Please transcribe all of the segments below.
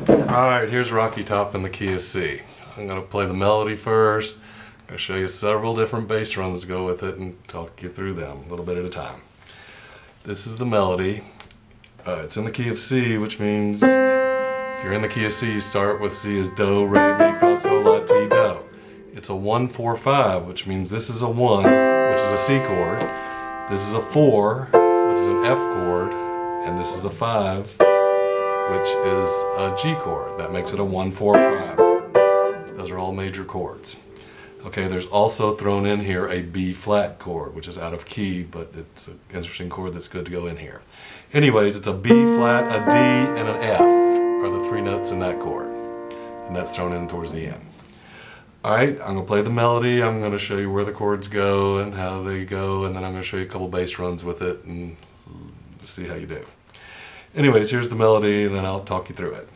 Alright, here's Rocky Top in the key of C. I'm going to play the melody first. I'm going to show you several different bass runs to go with it and talk you through them a little bit at a time. This is the melody. It's in the key of C, which means if you're in the key of C, you start with C as Do, Re, Mi, Fa, Sol, La, Ti, Do. It's a 1-4-5, which means this is a 1, which is a C chord. This is a 4, which is an F chord. And this is a 5, which is a G chord. That makes it a 1-4-5. Those are all major chords. Okay, there's also thrown in here a B flat chord, which is out of key, but it's an interesting chord that's good to go in here. Anyways, it's a B flat, a D, and an F are the three notes in that chord. And that's thrown in towards the end. Alright, I'm going to play the melody, I'm going to show you where the chords go and how they go, and then I'm going to show you a couple bass runs with it and see how you do. Anyways, here's the melody and then I'll talk you through it.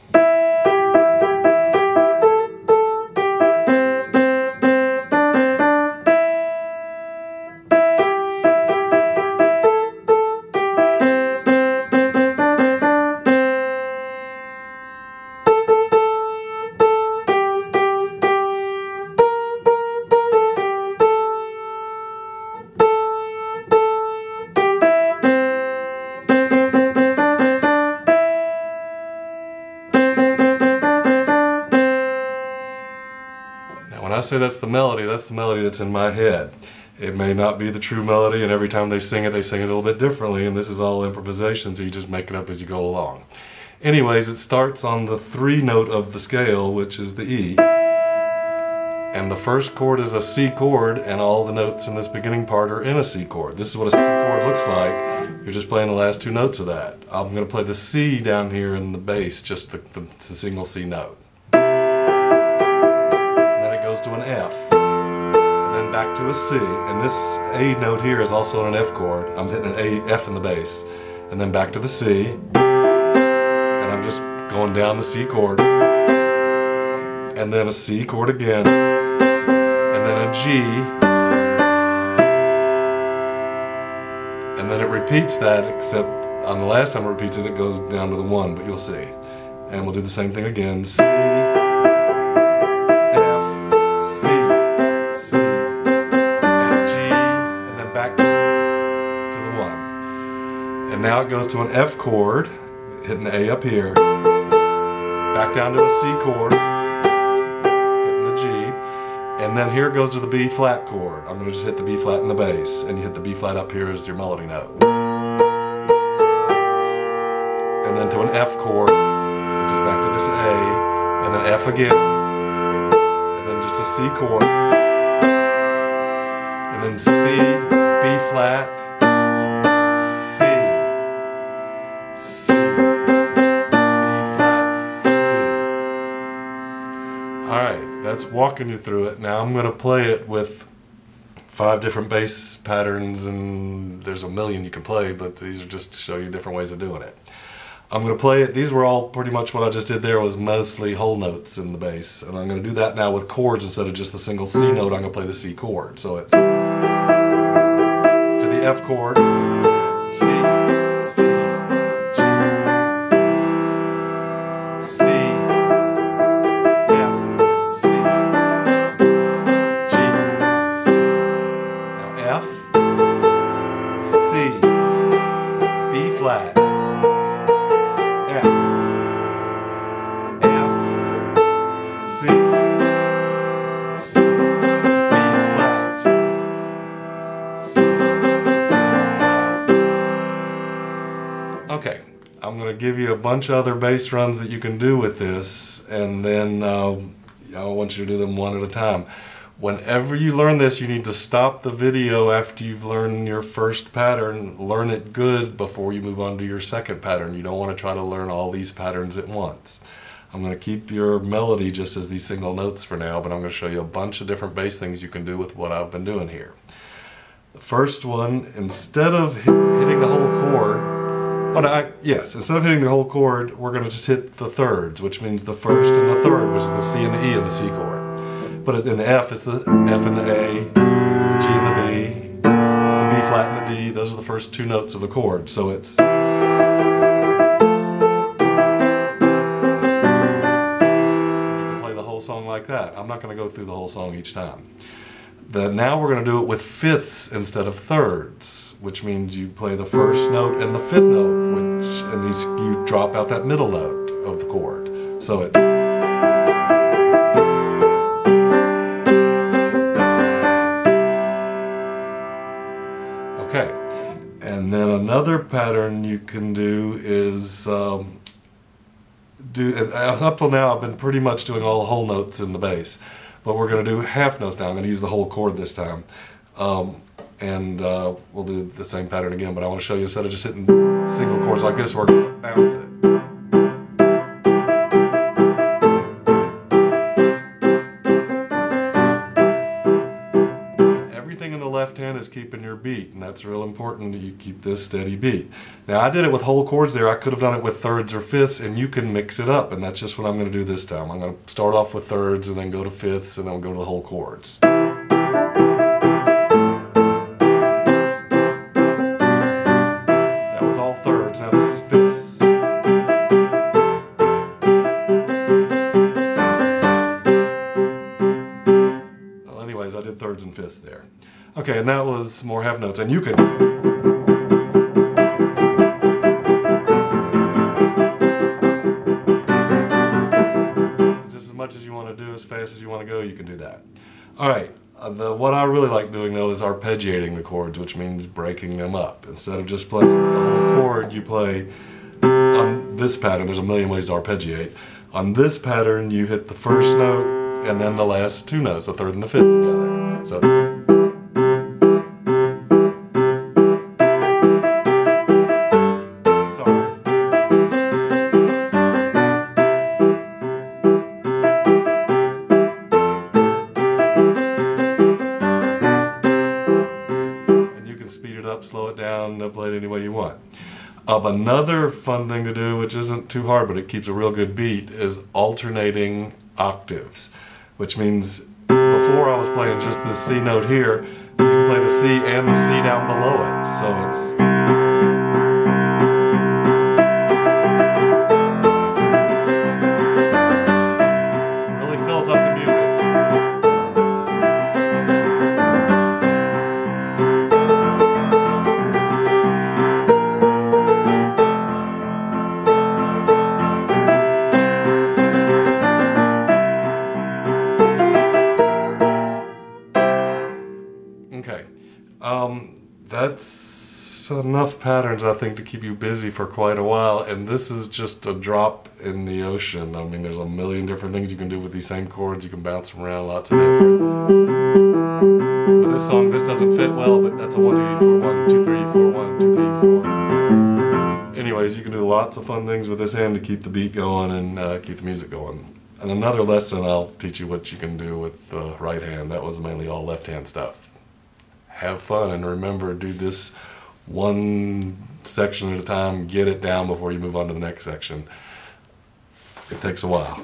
When I say that's the melody that's in my head. It may not be the true melody, and every time they sing it a little bit differently, and this is all improvisation, so you just make it up as you go along. Anyways, it starts on the 3 note of the scale, which is the E. And the first chord is a C chord, and all the notes in this beginning part are in a C chord. This is what a C chord looks like. You're just playing the last 2 notes of that. I'm going to play the C down here in the bass, just the single C note. Goes to an F, and then back to a C, and this A note here is also on an F chord. I'm hitting an A, F in the bass, and then back to the C, and I'm just going down the C chord, and then a C chord again, and then a G, and then it repeats that, except on the last time it repeats it, it goes down to the 1, but you'll see. And we'll do the same thing again. C, and now it goes to an F chord, hitting the A up here, back down to a C chord, hitting the G, and then here it goes to the B flat chord. I'm going to just hit the B flat in the bass, and you hit the B flat up here as your melody note. And then to an F chord, which is back to this A, and then F again, and then just a C chord, and then C, B flat, C, C, B flat, C. Alright, that's walking you through it. Now I'm going to play it with 5 different bass patterns, and there's a million you can play, but these are just to show you different ways of doing it. I'm going to play it, these were all pretty much what I just did there, was mostly whole notes in the bass, and I'm going to do that now with chords instead of just the single C note. I'm going to play the C chord. So it's to the F chord, C, C, G, C, F, C, G, C. Now F, C, B flat, F, F, C, C, B flat, C, B flat. Okay, I'm going to give you a bunch of other bass runs that you can do with this, and then I want you to do them one at a time. Whenever you learn this, you need to stop the video after you've learned your first pattern. Learn it good before you move on to your second pattern. You don't want to try to learn all these patterns at once. I'm going to keep your melody just as these single notes for now, but I'm going to show you a bunch of different bass things you can do with what I've been doing here. The first one, instead of hitting the whole chord, instead of hitting the whole chord, we're going to just hit the thirds, which means the first and the third, which is the C and the E and the C chord. But in the F, it's the F and the A, the G and the B flat and the D. Those are the first 2 notes of the chord. So it's like that. I'm not going to go through the whole song each time. Now we're going to do it with fifths instead of thirds, which means you play the first note and the fifth note, and you drop out that middle note of the chord. So it's... Okay, and then another pattern you can do is up till now I've been pretty much doing all the whole notes in the bass, but we're going to do half notes now. I'm going to use the whole chord this time, we'll do the same pattern again, but I want to show you instead of just hitting single chords like this, we're going to bounce it. Everything in the left hand is keeping your beat, and that's real important that you keep this steady beat. Now I did it with whole chords there. I could have done it with thirds or fifths, and you can mix it up, and that's just what I'm going to do this time. I'm going to start off with thirds and then go to fifths and then we'll go to the whole chords. That was all thirds. Now this is fifths. Well, anyways, I did thirds and fifths there. Okay, and that was more half notes, and you could just as much as you want to do, as fast as you want to go, you can do that. All right, what I really like doing though is arpeggiating the chords, which means breaking them up. Instead of just playing the whole chord, you play on this pattern. There's a million ways to arpeggiate. On this pattern, you hit the first note and then the last two notes, the third and the fifth together. So. Speed it up, slow it down, play it any way you want. Another fun thing to do, which isn't too hard but it keeps a real good beat, is alternating octaves, which means before I was playing just this C note here, you can play the C and the C down below it. So it's... really fills up the music. Okay, that's enough patterns I think to keep you busy for quite a while, and this is just a drop in the ocean. I mean, there's a million different things you can do with these same chords. You can bounce them around, lots of different. With this song, this doesn't fit well, but that's a 1, 2, 3, 4, 1, 2, 3, 4, 1, 2, 3, 4. Anyways, you can do lots of fun things with this hand to keep the beat going and keep the music going. And another lesson, I'll teach you what you can do with the right hand. That was mainly all left hand stuff. Have fun, and remember, do this one section at a time, get it down before you move on to the next section. It takes a while.